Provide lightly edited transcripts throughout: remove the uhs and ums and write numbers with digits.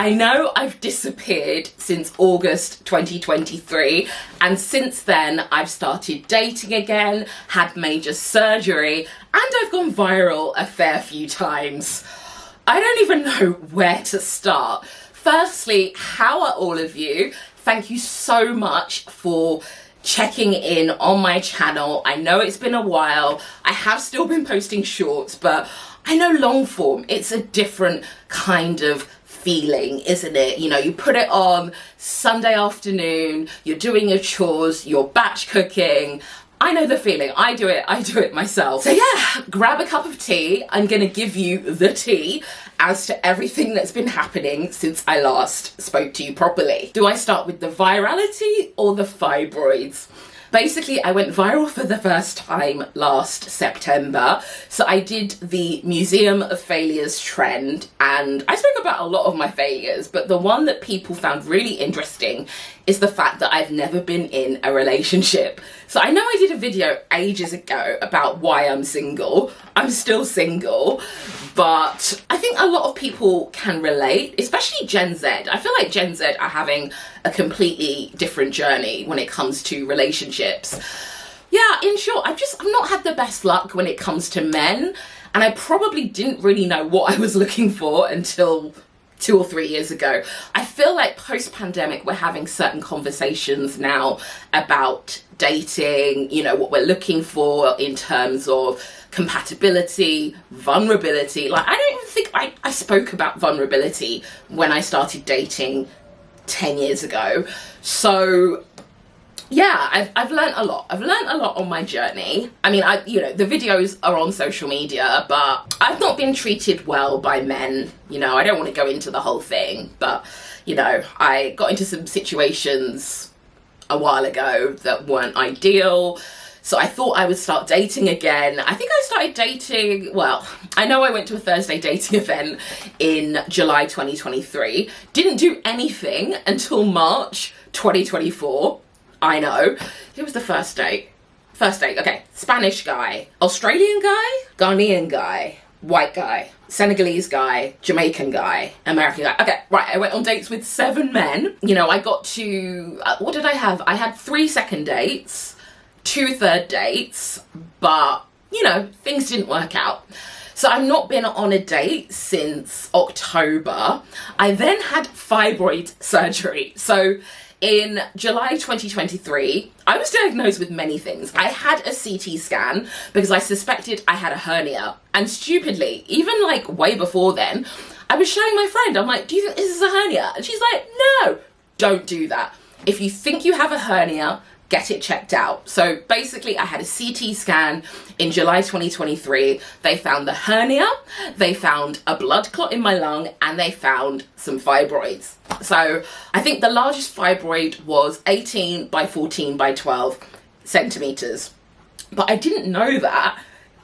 I know I've disappeared since August 2023, and since then I've started dating again, had major surgery, and I've gone viral a fair few times. I don't even know where to start. Firstly, how are all of you? Thank you so much for checking in on my channel. I know it's been a while. I have still been posting shorts, but I know long form, it's a different kind of feeling, isn't it? You know, you put it on Sunday afternoon, you're doing your chores, you're batch cooking. I know the feeling. I do it myself. So yeah, grab a cup of tea. I'm gonna give you the tea as to everything that's been happening since I last spoke to you properly. Do I start with the virality or the fibroids? Basically, I went viral for the first time last September. So I did the Museum of Failures trend, and I spoke about a lot of my failures, but the one that people found really interesting is the fact that I've never been in a relationship. So I know I did a video ages ago about why I'm single. I'm still single, but I think a lot of people can relate, especially Gen Z. I feel like Gen Z are having a completely different journey when it comes to relationships. Yeah, in short, I've not had the best luck when it comes to men, and I probably didn't really know what I was looking for until 2 or 3 years ago. I feel like post-pandemic, we're having certain conversations now about dating, you know, what we're looking for in terms of compatibility, vulnerability. Like, I don't even think I spoke about vulnerability when I started dating 10 years ago. So yeah, I've learned a lot. I've learned a lot on my journey. I mean, you know, the videos are on social media, but I've not been treated well by men. You know, I don't want to go into the whole thing, but, you know, I got into some situations a while ago that weren't ideal. So I thought I would start dating again. I think I started dating, well, I know I went to a Thursday dating event in July 2023. Didn't do anything until March 2024. I know. Who was the first date? First date, okay. Spanish guy, Australian guy, Ghanaian guy, white guy, Senegalese guy, Jamaican guy, American guy. Okay, right, I went on dates with 7 men. You know, I got to, what did I have? I had 3 second dates, 2 third dates, but, you know, things didn't work out. So I've not been on a date since October. I then had fibroid surgery. So in July 2023, I was diagnosed with many things. I had a CT scan because I suspected I had a hernia. And stupidly, even like way before then, I was showing my friend, I'm like, do you think this is a hernia? And she's like, no, don't do that. If you think you have a hernia, get it checked out. So basically I had a CT scan in July 2023. They found the hernia, they found a blood clot in my lung, and they found some fibroids. So I think the largest fibroid was 18 by 14 by 12 centimeters. But I didn't know that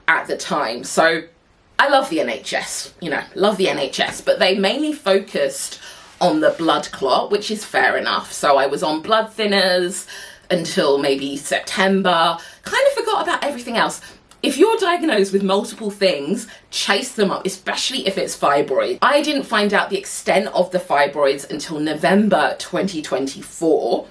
at the time. So I love the NHS, you know, love the NHS, but they mainly focused on the blood clot, which is fair enough. So I was on blood thinners until maybe September, kind of forgot about everything else. If you're diagnosed with multiple things, chase them up, especially if it's fibroid. I didn't find out the extent of the fibroids until November 2024.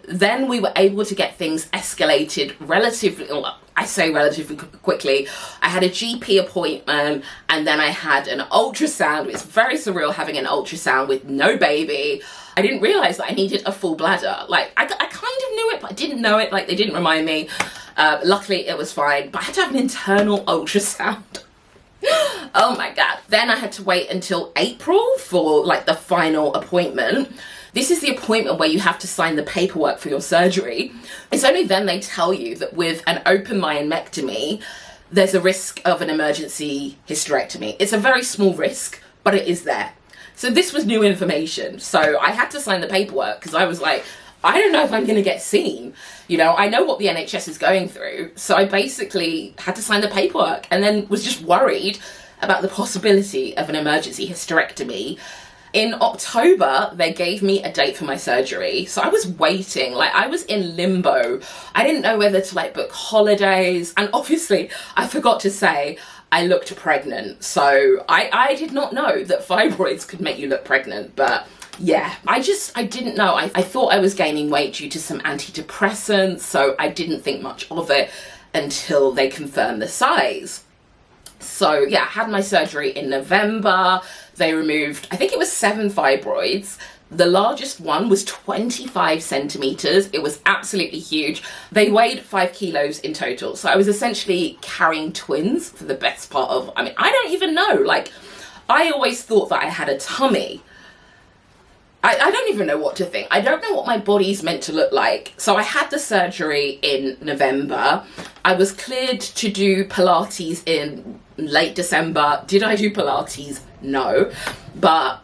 Then we were able to get things escalated relatively, well, I say relatively quickly. I had a GP appointment, and then I had an ultrasound. It's very surreal having an ultrasound with no baby. I didn't realize that I needed a full bladder. Like, I kind of knew it, but I didn't know it. Like, they didn't remind me. Luckily, it was fine, but I had to have an internal ultrasound. Oh my God. Then I had to wait until April for like the final appointment. This is the appointment where you have to sign the paperwork for your surgery. It's only then they tell you that with an open myomectomy, there's a risk of an emergency hysterectomy. It's a very small risk, but it is there. So this was new information. So I had to sign the paperwork because I was like, I don't know if I'm going to get seen. You know, I know what the NHS is going through. So I basically had to sign the paperwork and then was just worried about the possibility of an emergency hysterectomy. In October, they gave me a date for my surgery. So I was waiting, like I was in limbo. I didn't know whether to like book holidays. And obviously I forgot to say I looked pregnant. So I did not know that fibroids could make you look pregnant, but Yeah, I didn't know. I thought I was gaining weight due to some antidepressants, so I didn't think much of it until they confirmed the size. So yeah, I had my surgery in November. They removed, I think it was 7 fibroids. The largest one was 25 centimeters. It was absolutely huge. They weighed 5 kilos in total. So I was essentially carrying twins for the best part of, I mean, I don't even know. Like, I always thought that I had a tummy. I don't even know what to think. I don't know what my body's meant to look like. So I had the surgery in November. I was cleared to do Pilates in late December. Did I do Pilates? No. But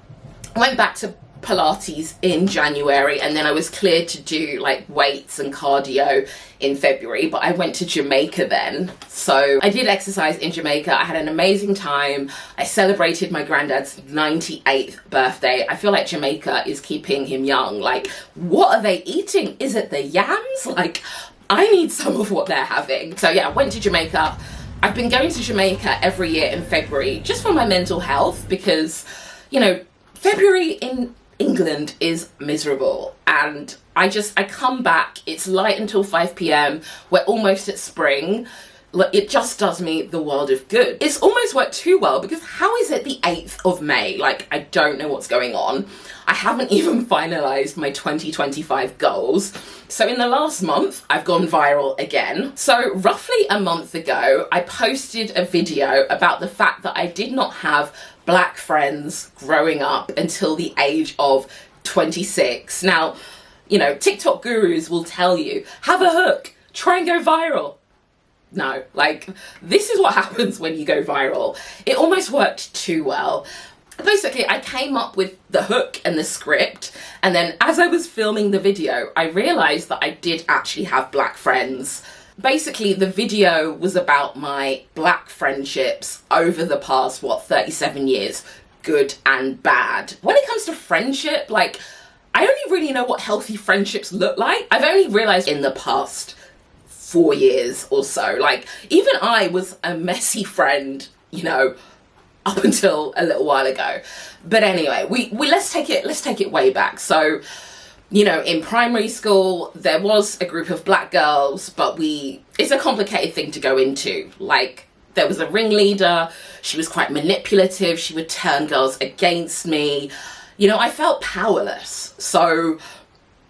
I went back to Pilates in January, and then I was cleared to do like weights and cardio in February, but I went to Jamaica then. So I did exercise in Jamaica. I had an amazing time. I celebrated my granddad's 98th birthday. I feel like Jamaica is keeping him young. Like, what are they eating? Is it the yams? Like, I need some of what they're having. So yeah, I went to Jamaica. I've been going to Jamaica every year in February just for my mental health, because, you know, February in England is miserable, and I come back, it's light until 5 p.m, we're almost at spring. It just does me the world of good. It's almost worked too well, because how is it the 8th of May? Like, I don't know what's going on. I haven't even finalized my 2025 goals. So in the last month, I've gone viral again. So roughly a month ago, I posted a video about the fact that I did not have black friends growing up until the age of 26. Now, you know, TikTok gurus will tell you, have a hook, try and go viral. No, like, this is what happens when you go viral. It almost worked too well. Basically, I came up with the hook and the script, and then as I was filming the video, I realized that I did actually have black friends. Basically, the video was about my black friendships over the past, 37 years, good and bad. When it comes to friendship, like, I only really know what healthy friendships look like. I've only realized in the past 4 years or so, like, even I was a messy friend, you know, up until a little while ago. But anyway, we let's take it way back. So, you know, in primary school, there was a group of black girls, but it's a complicated thing to go into. Like, there was a ringleader, she was quite manipulative, she would turn girls against me. You know, I felt powerless. So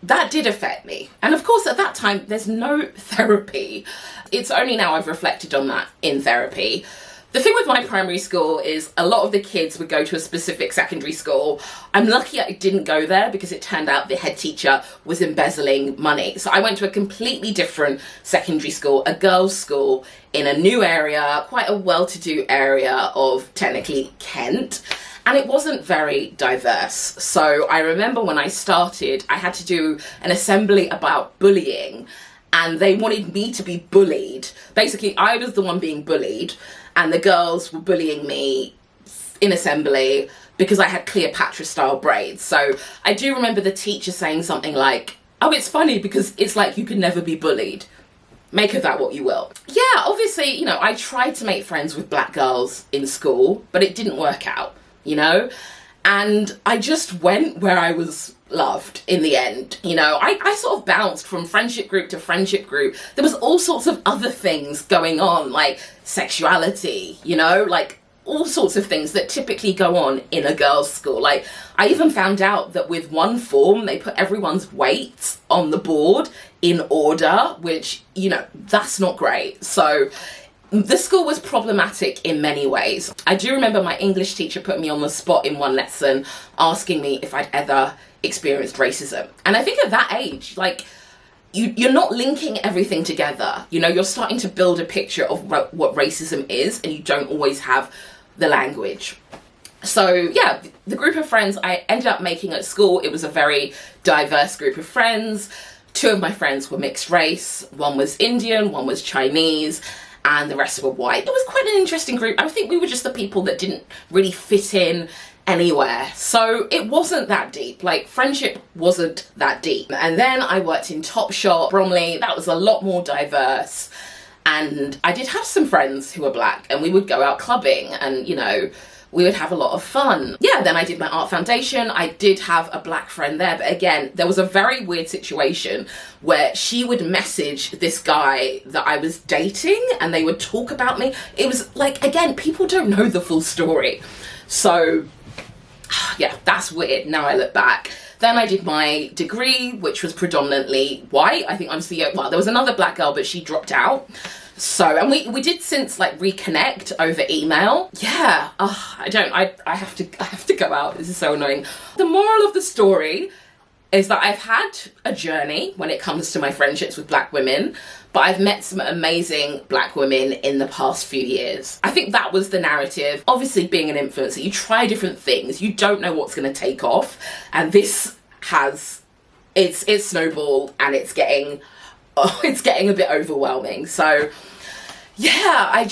that did affect me. And of course, at that time, there's no therapy. It's only now I've reflected on that in therapy. The thing with my primary school is a lot of the kids would go to a specific secondary school. I'm lucky I didn't go there, because it turned out the head teacher was embezzling money. So I went to a completely different secondary school, a girls' school in a new area, quite a well-to-do area of technically Kent. And it wasn't very diverse. So I remember when I started, I had to do an assembly about bullying, and they wanted me to be bullied. Basically, I was the one being bullied, and the girls were bullying me in assembly because I had Cleopatra style braids. So I do remember the teacher saying something like, oh, it's funny because it's like you could never be bullied. Make of that what you will. Yeah, obviously, you know, I tried to make friends with black girls in school, but it didn't work out, you know? And I just went where I was loved in the end. You know, I sort of bounced from friendship group to friendship group. There was all sorts of other things going on, like sexuality, you know, like all sorts of things that typically go on in a girls' school. Like, I even found out that with one form, they put everyone's weights on the board in order, which, you know, that's not great. So the school was problematic in many ways. I do remember my English teacher put me on the spot in one lesson, asking me if I'd ever experienced racism. And I think at that age, like, you're not linking everything together. You know, you're starting to build a picture of what racism is, and you don't always have the language. So yeah, the group of friends I ended up making at school, it was a very diverse group of friends. 2 of my friends were mixed race. One was Indian, one was Chinese, and the rest were white. It was quite an interesting group. I think we were just the people that didn't really fit in anywhere. So it wasn't that deep. Like, friendship wasn't that deep. And then I worked in Topshop, Bromley. That was a lot more diverse. And I did have some friends who were black, and we would go out clubbing, and, you know, we would have a lot of fun. Yeah, then I did my art foundation. I did have a black friend there, but again, there was a very weird situation where she would message this guy that I was dating and they would talk about me. It was like, again, people don't know the full story. So yeah, that's weird now I look back. Then I did my degree, which was predominantly white. I think I'm the, well, there was another black girl, but she dropped out. So, and we did since like reconnect over email. Yeah, I have to go out. This is so annoying. The moral of the story is that I've had a journey when it comes to my friendships with black women, but I've met some amazing black women in the past few years. I think that was the narrative. Obviously, being an influencer, you try different things. You don't know what's going to take off. And this has, it's snowballed and it's getting a bit overwhelming. So yeah, I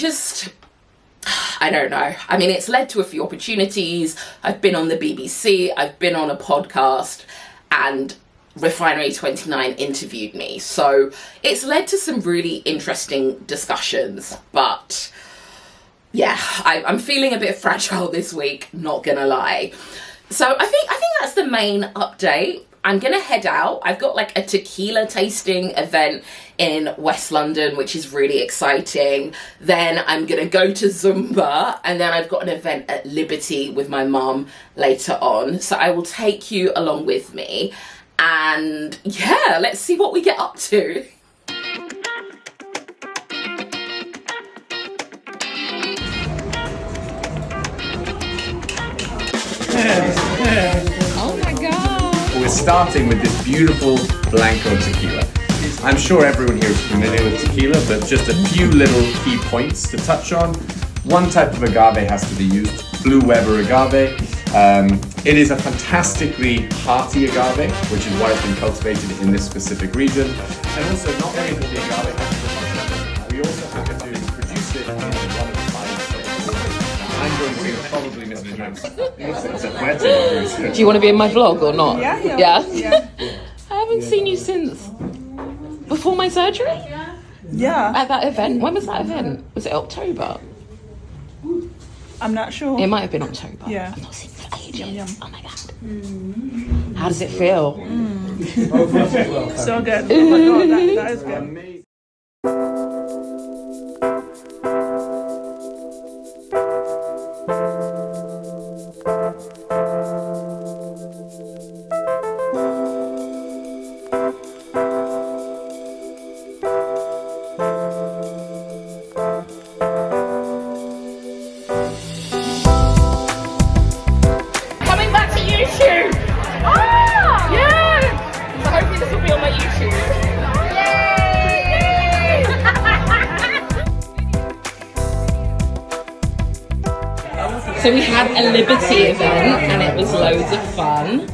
don't know. I mean, it's led to a few opportunities. I've been on the BBC, I've been on a podcast, and Refinery 29 interviewed me. So it's led to some really interesting discussions, but yeah, I'm feeling a bit fragile this week, not gonna lie. So I think that's the main update. I'm gonna head out. I've got like a tequila tasting event in West London, which is really exciting. Then I'm gonna go to Zumba, and then I've got an event at Liberty with my mum later on. So I will take you along with me, and yeah, let's see what we get up to. Oh my God. We're starting with this beautiful Blanco tequila. I'm sure everyone here is familiar with tequila, but just a few little key points to touch on. One type of agave has to be used, Blue Weber agave. It is a fantastically hearty agave, which is why it's been cultivated in this specific region. And also, not only does the agave have to be, we also have to produce it in one of the 5 states. I'm going to probably mispronounce it. Do you want to be in my vlog or not? Yeah. I haven't seen you since before my surgery? Yeah. At that event. When was that event? Was it October? I'm not sure. It might have been October. Yeah. I've not seen you for ages. Yum, yum. Oh my God. How does it feel? So good. Oh my God, that is good. Amazing. Coming back to YouTube! Ah! Yeah! So hopefully this will be on my YouTube. Yay! So we had a Liberty event and it was loads of fun.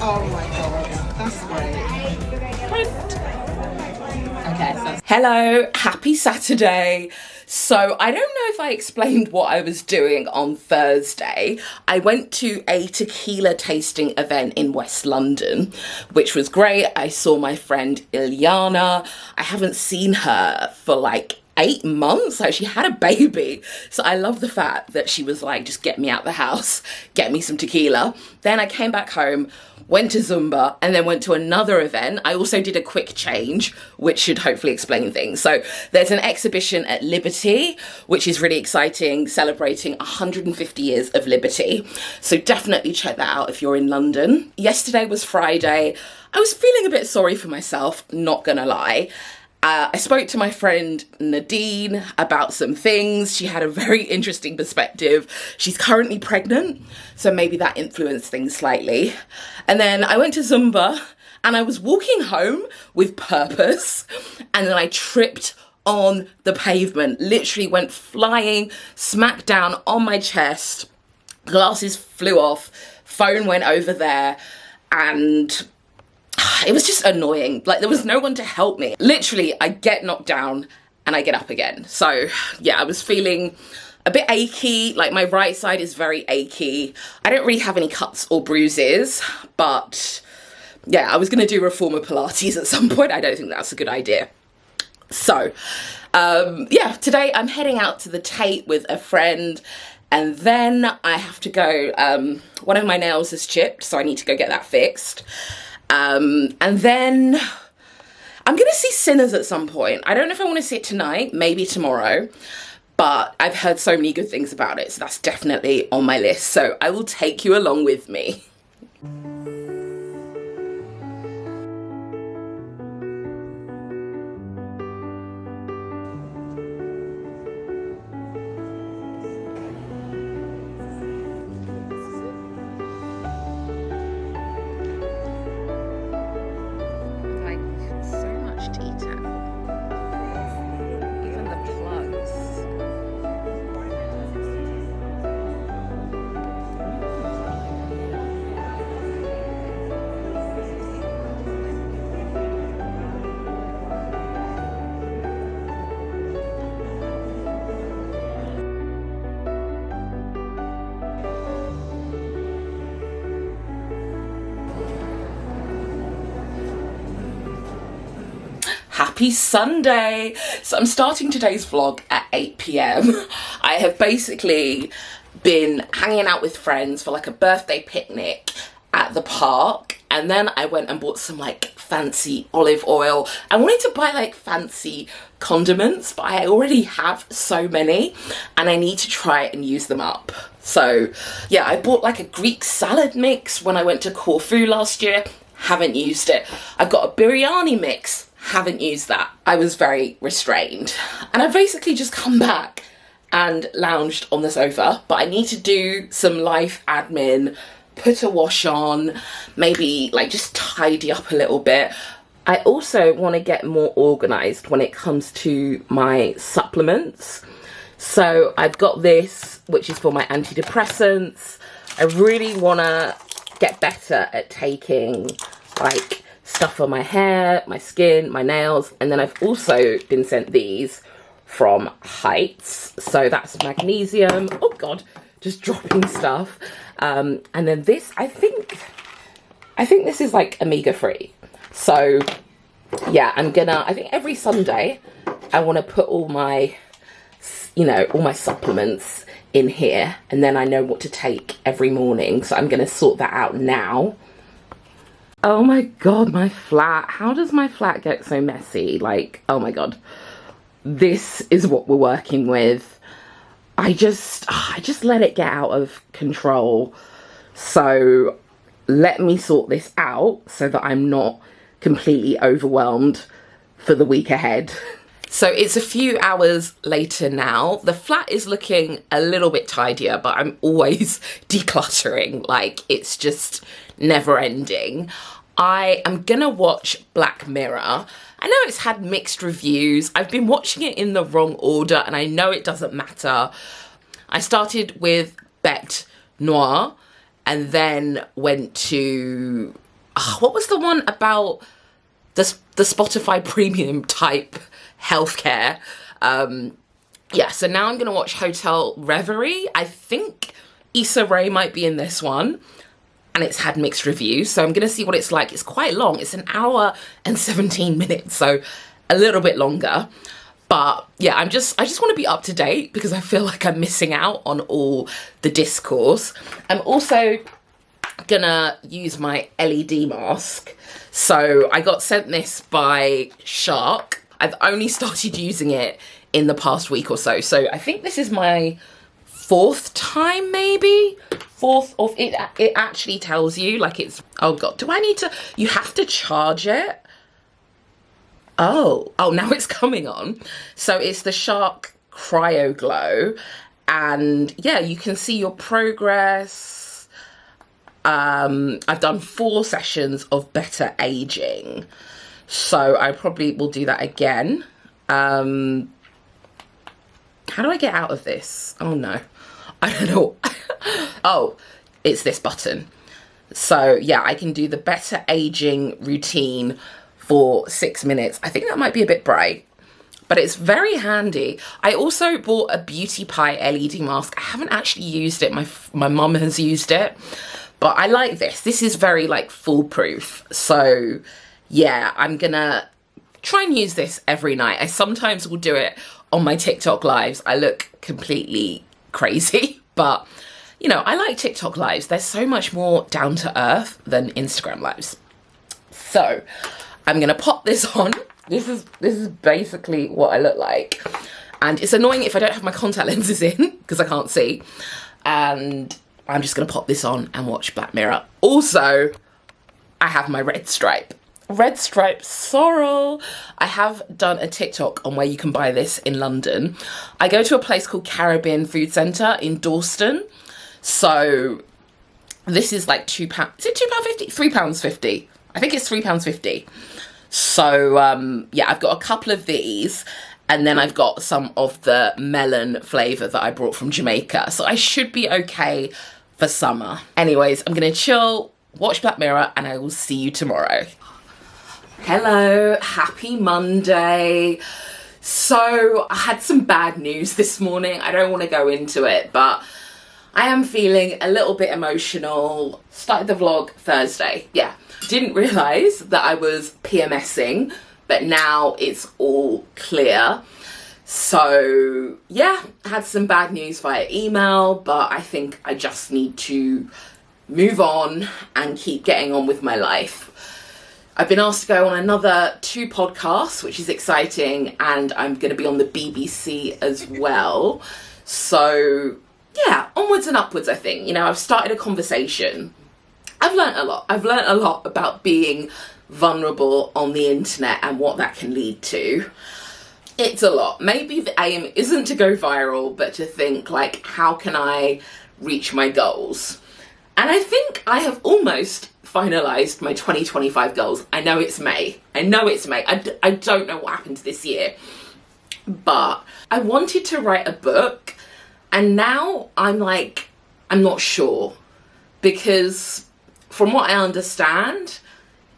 Oh my God, that's great. Okay, so hello, happy Saturday. So I don't know if I explained what I was doing on Thursday. I went to a tequila tasting event in West London, which was great. I saw my friend Ilyana. I haven't seen her for like 8 months. Like, she had a baby. So I love the fact that she was like, just get me out the house, get me some tequila. Then I came back home, went to Zumba, and then went to another event. I also did a quick change, which should hopefully explain things. So there's an exhibition at Liberty, which is really exciting, celebrating 150 years of liberty. So definitely check that out if you're in London. Yesterday was Friday. I was feeling a bit sorry for myself, not gonna lie. I spoke to my friend Nadine about some things. She had a very interesting perspective. She's currently pregnant, so maybe that influenced things slightly. And then I went to Zumba and I was walking home with purpose, and then I tripped on the pavement, literally went flying, smack down on my chest, glasses flew off, phone went over there, and it was just annoying. Like, there was no one to help me. Literally, I get knocked down and I get up again. So yeah, I was feeling a bit achy. Like, my right side is very achy. I don't really have any cuts or bruises, but yeah, I was gonna do reformer Pilates at some point. I don't think that's a good idea. So yeah, today I'm heading out to the Tate with a friend, And then I have to go, one of my nails is chipped, so I need to go get that fixed. And then I'm gonna see Sinners at some point. I don't know if I want to see it tonight, maybe tomorrow, but I've heard so many good things about it, so that's definitely on my list. So I will take you along with me. Happy Sunday! So I'm starting today's vlog at 8 p.m. I have basically been hanging out with friends for like a birthday picnic at the park, and then I went and bought some like fancy olive oil. I wanted to buy like fancy condiments, but I already have so many and I need to try and use them up. So yeah, I bought like a Greek salad mix when I went to Corfu last year. Haven't used it. I've got a biryani mix. Haven't used that. I was very restrained. And I've basically just come back and lounged on the sofa, but I need to do some life admin, put a wash on, maybe like just tidy up a little bit. I also want to get more organized when it comes to my supplements. So I've got this, which is for my antidepressants. I really want to get better at taking like stuff for my hair, my skin, my nails, and then I've also been sent these from Heights. So that's magnesium. Oh god, just dropping stuff. And then this, I think this is like omega-3. So yeah, I think every Sunday I want to put all my, all my supplements in here, and then I know what to take every morning. So I'm going to sort that out now. Oh my god, my flat. How does my flat get so messy? Like, oh my god. This is what we're working with. I just let it get out of control. So let me sort this out so that I'm not completely overwhelmed for the week ahead. So it's a few hours later now. The flat is looking a little bit tidier, but I'm always decluttering. Like, it's just never ending. I am gonna watch Black Mirror. I know it's had mixed reviews. I've been watching it in the wrong order, and I know it doesn't matter. I started with Bête Noire and then went to, what was the one about the Spotify premium type healthcare? Yeah, so now I'm gonna watch Hotel Reverie. I think Issa Rae might be in this one, and it's had mixed reviews, so I'm gonna see what it's like. It's quite long. It's an hour and 17 minutes, so a little bit longer. But yeah, I just want to be up to date because I feel like I'm missing out on all the discourse. I'm also gonna use my LED mask. So I got sent this by Shark. I've only started using it in the past week or so. So I think this is my 4th time, maybe? 4th of it. It actually tells you, like, it's, oh god, do I need to, you have to charge it? Oh, now it's coming on. So it's the Shark Cryo Glow, and yeah, you can see your progress. I've done 4 sessions of better aging, so I probably will do that again. How do I get out of this? Oh no, I don't know. Oh, it's this button. So yeah, I can do the better aging routine for 6 minutes. I think that might be a bit bright, but it's very handy. I also bought a Beauty Pie LED mask. I haven't actually used it. My mum has used it, but I like this. This is very like foolproof. So yeah, I'm gonna try and use this every night. I sometimes will do it on my TikTok lives. I look completely crazy. But, you know, I like TikTok lives. They're so much more down to earth than Instagram lives. So I'm going to pop this on. This is basically what I look like. And it's annoying if I don't have my contact lenses in because I can't see. And I'm just going to pop this on and watch Black Mirror. Also, I have my red stripe. Red stripe sorrel. I have done a TikTok on where you can buy this in London. I go to a place called Caribbean Food Centre in Dalston. So this is like £2. Is it £2.50? £3.50. I think it's £3.50. So yeah, I've got a couple of these. And then I've got some of the melon flavour that I brought from Jamaica. So I should be okay for summer. Anyways, I'm going to chill, watch Black Mirror, and I will see you tomorrow. Hello, happy Monday. So I had some bad news this morning. I don't want to go into it, but I am feeling a little bit emotional. Started the vlog Thursday. Yeah, didn't realise that I was PMSing. But now it's all clear. So yeah, I had some bad news via email, but I think I just need to move on and keep getting on with my life. I've been asked to go on another 2 podcasts, which is exciting, and I'm going to be on the BBC as well. So yeah, onwards and upwards, I think. You know, I've started a conversation. I've learnt a lot. I've learnt a lot about being vulnerable on the internet and what that can lead to. It's a lot. Maybe the aim isn't to go viral, but to think like, how can I reach my goals? And I think I have almost finalised my 2025 goals. I know it's May. I don't know what happened this year, but I wanted to write a book, and now I'm like, I'm not sure, because from what I understand,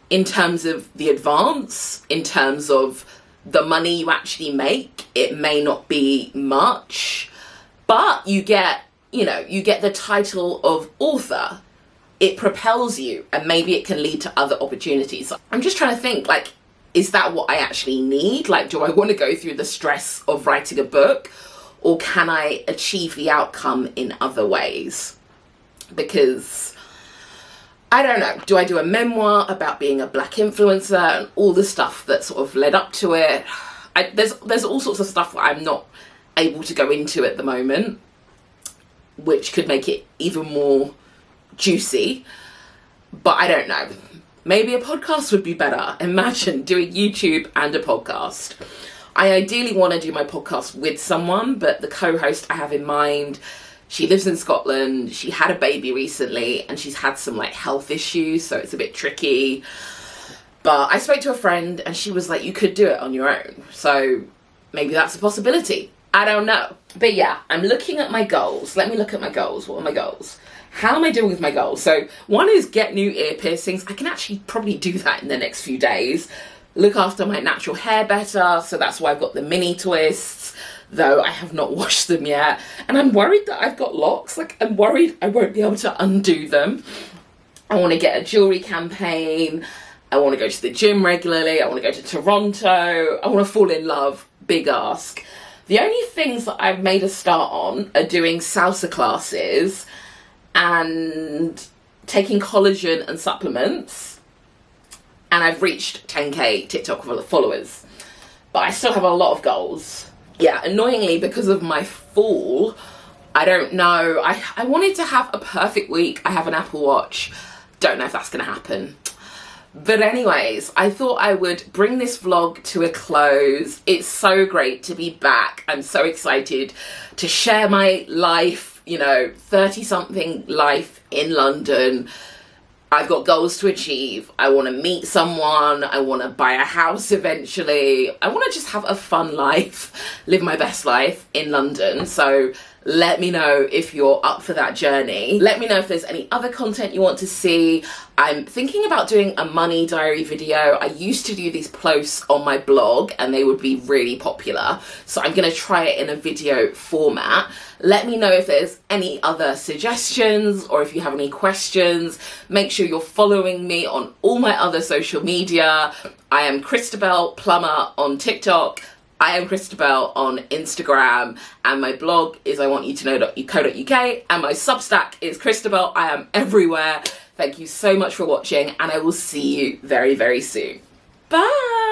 in terms of the advance, in terms of the money you actually make, it may not be much, but you get, you know, you get the title of author. It propels you, and maybe it can lead to other opportunities. I'm just trying to think, like, is that what I actually need? Like, do I want to go through the stress of writing a book, or can I achieve the outcome in other ways? Because I don't know, do I do a memoir about being a black influencer and all the stuff that sort of led up to it? There's all sorts of stuff that I'm not able to go into at the moment, which could make it even more juicy, but I don't know. Maybe a podcast would be better. Imagine doing YouTube and a podcast. I ideally want to do my podcast with someone, but the co-host I have in mind, she lives in Scotland, she had a baby recently, and she's had some like health issues, so it's a bit tricky. But I spoke to a friend and she was like, you could do it on your own. So maybe that's a possibility. I don't know. But yeah, I'm looking at my goals. Let me look at my goals. What are my goals? How am I doing with my goals? So one is get new ear piercings. I can actually probably do that in the next few days. Look after my natural hair better. So that's why I've got the mini twists, though I have not washed them yet. And I'm worried that I've got locks. Like, I'm worried I won't be able to undo them. I want to get a jewellery campaign. I want to go to the gym regularly. I want to go to Toronto. I want to fall in love. Big ask. The only things that I've made a start on are doing salsa classes and taking collagen and supplements. And I've reached 10k TikTok followers. But I still have a lot of goals. Yeah, annoyingly, because of my fall, I don't know. I wanted to have a perfect week. I have an Apple Watch. Don't know if that's going to happen. But anyways, I thought I would bring this vlog to a close. It's so great to be back. I'm so excited to share my life, you know, 30-something life in London. I've got goals to achieve. I want to meet someone. I want to buy a house eventually. I want to just have a fun life, live my best life in London. So let me know if you're up for that journey. Let me know if there's any other content you want to see. I'm thinking about doing a money diary video. I used to do these posts on my blog and they would be really popular. So I'm going to try it in a video format. Let me know if there's any other suggestions or if you have any questions. Make sure you're following me on all my other social media. I am Kristabel Plumber on TikTok. I am Kristabel on Instagram, and my blog is iwantyoutoKnow.co.uk, and my Substack is Kristabel. I am everywhere. Thank you so much for watching, and I will see you very, very soon. Bye!